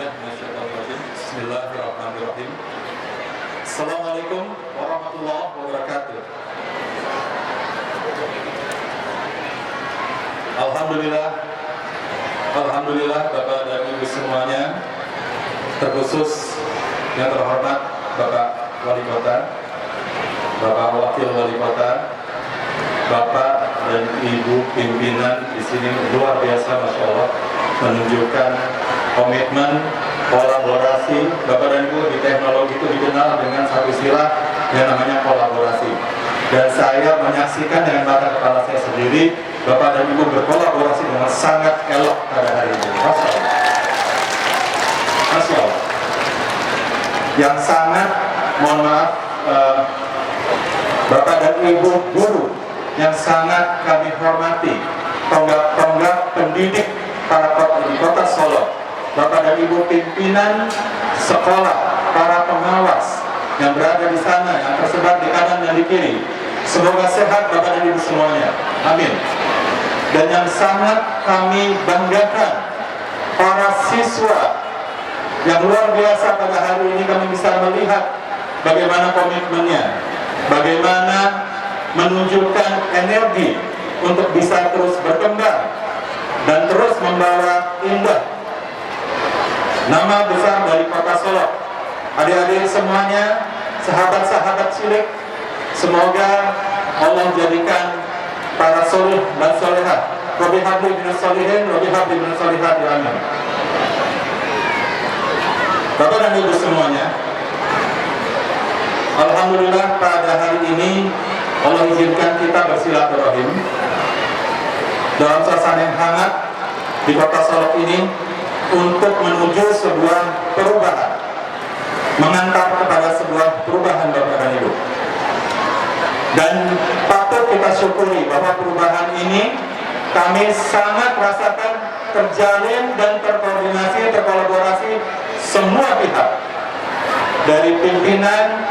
Bismillahirrahmanirrahim. Assalamualaikum warahmatullahi wabarakatuh. Alhamdulillah Bapak dan Ibu semuanya, terkhusus yang terhormat Bapak Wali Kota, Bapak Wakil Wali Kota, Bapak dan Ibu pimpinan di sini luar biasa, Masya Allah, menunjukkan komitmen, kolaborasi. Bapak dan Ibu, di teknologi itu dikenal dengan satu istilah yang namanya kolaborasi. Dan saya menyaksikan dengan mata kepala saya sendiri, Bapak dan Ibu berkolaborasi dengan sangat elok pada hari ini. Masya Allah. Masya Allah. Yang sangat, mohon maaf, Bapak dan Ibu guru yang sangat kami hormati, tonggak-tonggak pendidik di kota Solo, Bapak dan Ibu pimpinan sekolah, para pengawas yang berada di sana, yang tersebar di kanan dan di kiri. Semoga sehat Bapak dan Ibu semuanya. Amin. Dan yang sangat kami banggakan, para siswa yang luar biasa pada hari ini. Kami bisa melihat bagaimana komitmennya, bagaimana menunjukkan energi untuk bisa terus berkembang dan terus membawa indah nama besar dari kota Solo. Adik-adik semuanya, sahabat-sahabat cilik, semoga Allah jadikan para solih dan solihah. Rabbi habli minas solihin, Rabbi habli minas solihat, ya amin. Bapak dan Ibu semuanya, alhamdulillah pada hari ini Allah izinkan kita bersilaturahim dalam suasana yang hangat di kota Solo ini untuk menuju sebuah perubahan, mengantar kepada sebuah perubahan Bapak dan Ibu. Dan patut kita syukuri bahwa perubahan ini kami sangat rasakan terjalin dan terkoordinasi, terkolaborasi semua pihak, dari pimpinan,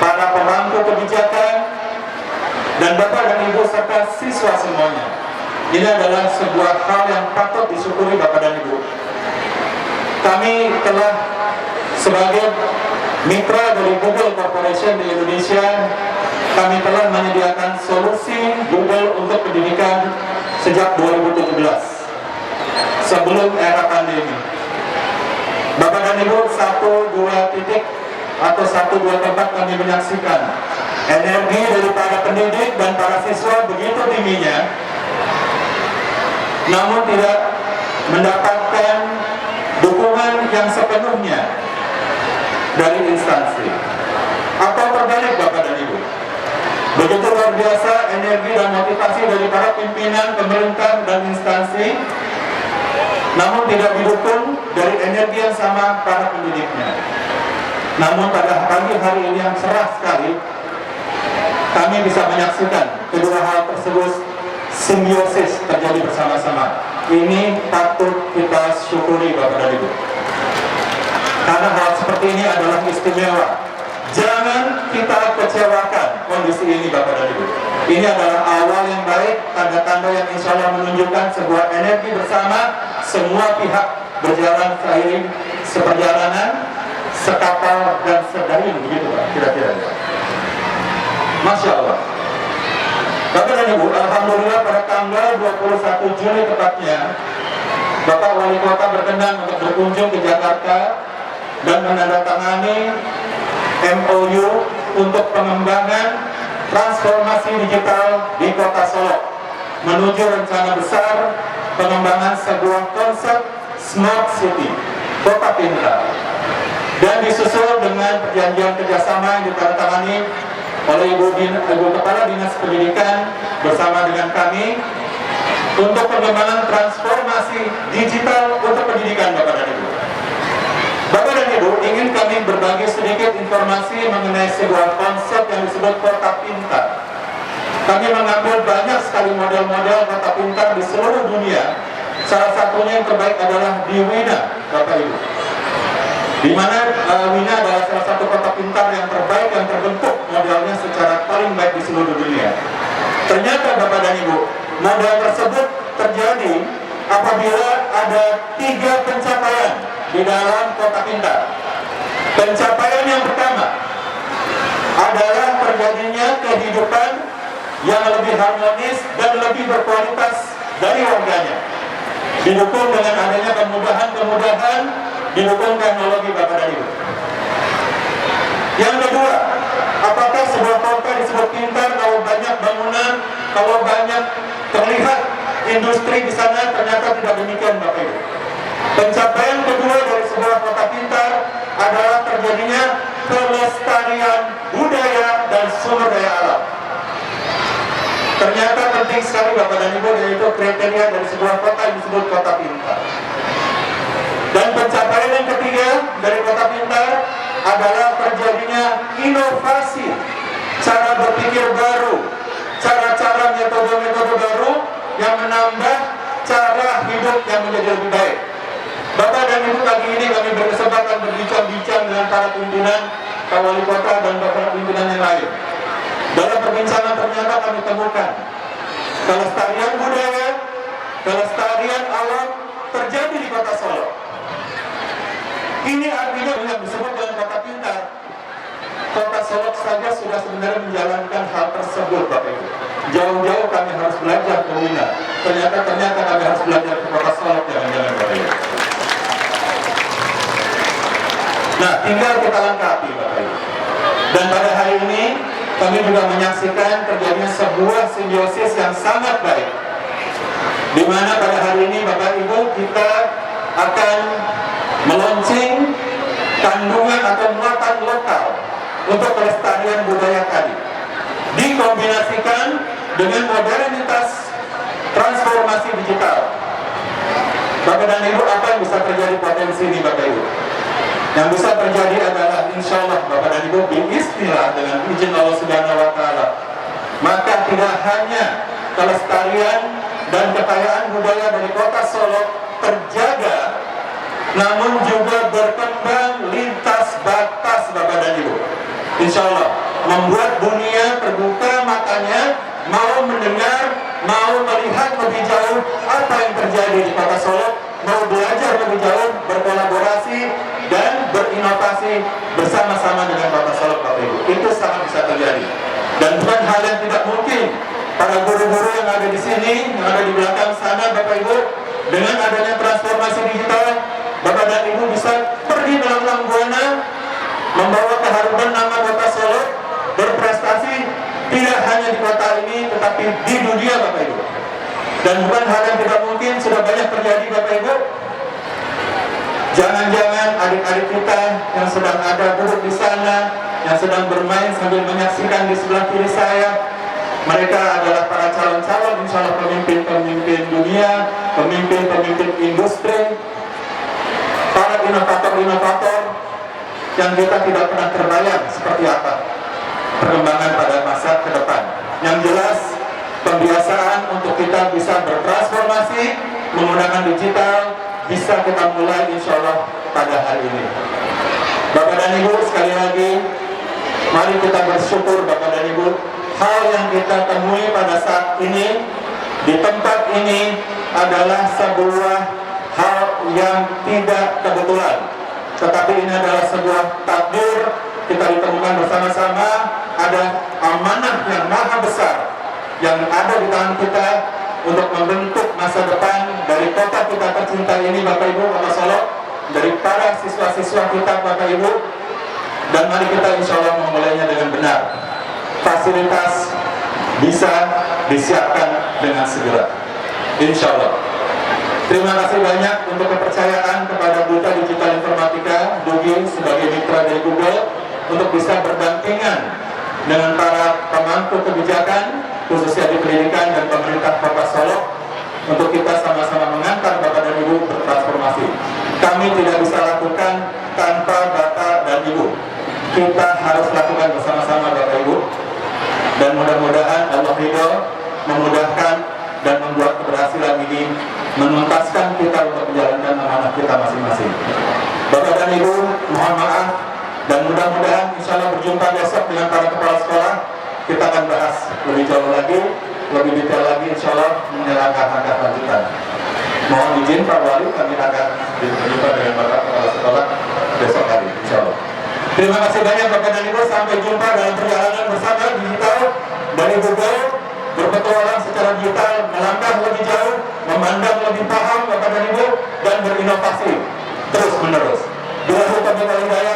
para pemangku kebijakan, dan Bapak dan Ibu serta siswa semuanya. Ini adalah sebuah hal yang patut disyukuri Bapak dan Ibu. Kami telah sebagai mitra dari Google Corporation di Indonesia, kami telah menyediakan solusi Google untuk pendidikan sejak 2017, sebelum era pandemi. Bapak dan Ibu, 1-2 titik atau 1-2 tempat kami menyaksikan energi dari para pendidik dan para siswa begitu tingginya, namun tidak mendapatkan dukungan yang sepenuhnya dari instansi. Atau terbalik Bapak dan Ibu, begitu luar biasa energi dan motivasi dari para pimpinan, pemerintah dan instansi, namun tidak didukung dari energi yang sama para pendidiknya. Namun pada pagi hari ini yang cerah sekali, kami bisa menyaksikan kedua hal tersebut simbiosis terjadi bersama-sama. Ini patut kita syukuri Bapak dan Ibu, karena hal seperti ini adalah istimewa. Jangan kita kecewakan kondisi ini Bapak dan Ibu. Ini adalah awal yang baik, tanda-tanda yang insya Allah menunjukkan sebuah energi bersama, semua pihak berjalan seiring seperjalanan, sekapal dan sedaring, begitu Pak, kira-kira. Masya Allah. Bapak dan Ibu, alhamdulillah pada tanggal 21 Juli tepatnya, Bapak Wali Kota berkenan untuk berkunjung ke Jakarta dan menandatangani MOU untuk pengembangan transformasi digital di Kota Solo menuju rencana besar pengembangan sebuah konsep Smart City, Kota Pintar, dan disusul dengan perjanjian kerjasama yang ditandatangani oleh Ibu Kepala Dinas Pendidikan bersama dengan kami untuk pengembangan transformasi digital untuk pendidikan Bapak dan Ibu. Bapak dan Ibu, ingin kami berbagi sedikit informasi mengenai sebuah konsep yang disebut Kota Pintar. Kami mengambil banyak sekali model-model kota pintar di seluruh dunia. Salah satunya yang terbaik adalah di Wina, Bapak Ibu, di mana Wina adalah salah satu kota pintar yang terbaik, yang terbentuk modelnya secara paling baik di seluruh dunia. Ternyata Bapak dan Ibu, model tersebut terjadi apabila ada 3 pencapaian di dalam Kota Pintar. Pencapaian yang pertama adalah terjadinya kehidupan yang lebih harmonis dan lebih berkualitas dari warganya. Didukung dengan adanya kemudahan-kemudahan, didukung teknologi Bapak dan Ibu. Yang kedua, apakah sebuah kota disebut pintar kalau banyak bangunan, kalau banyak terlihat industri di sana? Ternyata tidak demikian Bapak Ibu. Pencapaian kedua dari sebuah kota pintar adalah terjadinya kelestarian budaya dan sumber daya alam. Ternyata penting sekali Bapak dan Ibu, yaitu kriteria dari sebuah kota yang disebut kota pintar. Dan pencapaian yang ketiga dari kota pintar adalah terjadinya inovasi, cara berpikir baru, cara-cara metode-metode baru yang menambah cara hidup yang menjadi lebih baik. Bapak dan Ibu, pagi ini kami berkesempatan berbincang-bincang dengan para pimpinan, Pak Wali Kota dan beberapa pimpinan yang lain. Dalam perbincangan ternyata kami temukan kelestarian budaya, kelestarian alam terjadi di Kota Solo. Ini artinya yang disebut dengan kota pintar. Kota Solo saja sudah sebenarnya menjalankan hal tersebut Bapak Ibu. Jauh-jauh kami harus belajar ke Wina. Ternyata kami harus belajar ke Kota Solo jalan-jalan Bapak Ibu. Nah, tinggal kita lengkapi Bapak Ibu. Dan pada hari ini kami juga menyaksikan terjadinya sebuah simbiosis yang sangat baik, di mana pada hari ini Bapak Ibu kita akan meluncing kandungan atau muatan lokal untuk pelestarian budaya tadi, dikombinasikan dengan modernitas transformasi digital. Bapak dan Ibu, apa yang bisa terjadi potensi ini Bapak Ibu? Yang bisa terjadi adalah insya Allah Bapak dan Ibu, biiznillah dengan izin Allah Subhanahu wa Ta'ala, maka tidak hanya kelestarian dan kekayaan budaya dari Kota Solo terjaga, namun juga berkembang lintas batas Bapak dan Ibu. Insya Allah membuat dunia terbuka matanya, mau mendengar, mau melihat lebih jauh apa yang terjadi di Kota Solo, mau belajar lebih jauh, berkolaborasi dan berinovasi bersama-sama dengan Kota Solo Bapak Ibu. Itu sangat bisa terjadi. Dan bukan hal yang tidak mungkin. Para guru-guru yang ada di sini, yang ada di belakang sana Bapak Ibu, dengan adanya transformasi digital, Bapak dan Ibu bisa pergi dalam buana, membawa keharuman nama Kota Solo, berprestasi tidak hanya di kota ini, tetapi di dunia Bapak Ibu. Dan bukan hal yang tidak mungkin, sudah banyak terjadi Bapak Ibu. Jangan-jangan adik-adik kita yang sedang ada duduk di sana, yang sedang bermain sambil menyaksikan di sebelah kiri saya, mereka adalah para calon-calon insya Allah pemimpin-pemimpin dunia, pemimpin-pemimpin industri, para inovator-inovator yang kita tidak pernah terbayang seperti apa perkembangan pada masa ke depan. Yang jelas, pembiasaan untuk kita bisa bertransformasi menggunakan digital bisa kita mulai insya Allah pada hari ini. Bapak dan Ibu, sekali lagi mari kita bersyukur Bapak dan Ibu, hal yang kita temui pada saat ini di tempat ini adalah sebuah hal yang tidak kebetulan, tetapi ini adalah sebuah takdir. Kita ditemukan bersama-sama, ada amanah yang maha besar yang ada di tangan kita untuk membentuk masa depan dari kota kita tercinta ini Bapak Ibu, Kota Solo, dari para siswa-siswa kita Bapak Ibu. Dan mari kita insya Allah memulainya dengan benar. Fasilitas bisa disiapkan dengan segera, insya Allah. Terima kasih banyak untuk kepercayaan kepada Duta Digital Informatika Dugi sebagai mitra dari Google untuk bisa berdampingan dengan para pemangku kebijakan khususnya di pendidikan dan pemerintah Kota Solo untuk kita sama-sama mengantar Bapak dan Ibu bertransformasi. Kami tidak bisa lakukan tanpa Bapak dan Ibu. Kita harus lakukan bersama-sama Bapak Ibu. Dan mudah-mudahan Allah ridho, memudahkan dan membuat keberhasilan ini menuntaskan kita untuk menjalankan amanah kita masing-masing. Bapak dan Ibu, mohon maaf dan mudah-mudahan insya Allah berjumpa besok dengan para kepala sekolah. Kita akan bahas lebih jauh lagi, lebih detail lagi insya Allah mengenai langkah-langkah lanjutan. Mohon izin Pak Wali, kami akan berjumpa dengan Bapak Kepala Sekolah besok hari, insya Allah. Terima kasih banyak Bapak dan Ibu, sampai jumpa dalam perjalanan bersama digital dari Google, berpetualang secara digital, melangkah lebih jauh, memandang lebih paham Bapak dan Ibu, dan berinovasi terus menerus. Bila Bapak Hidayah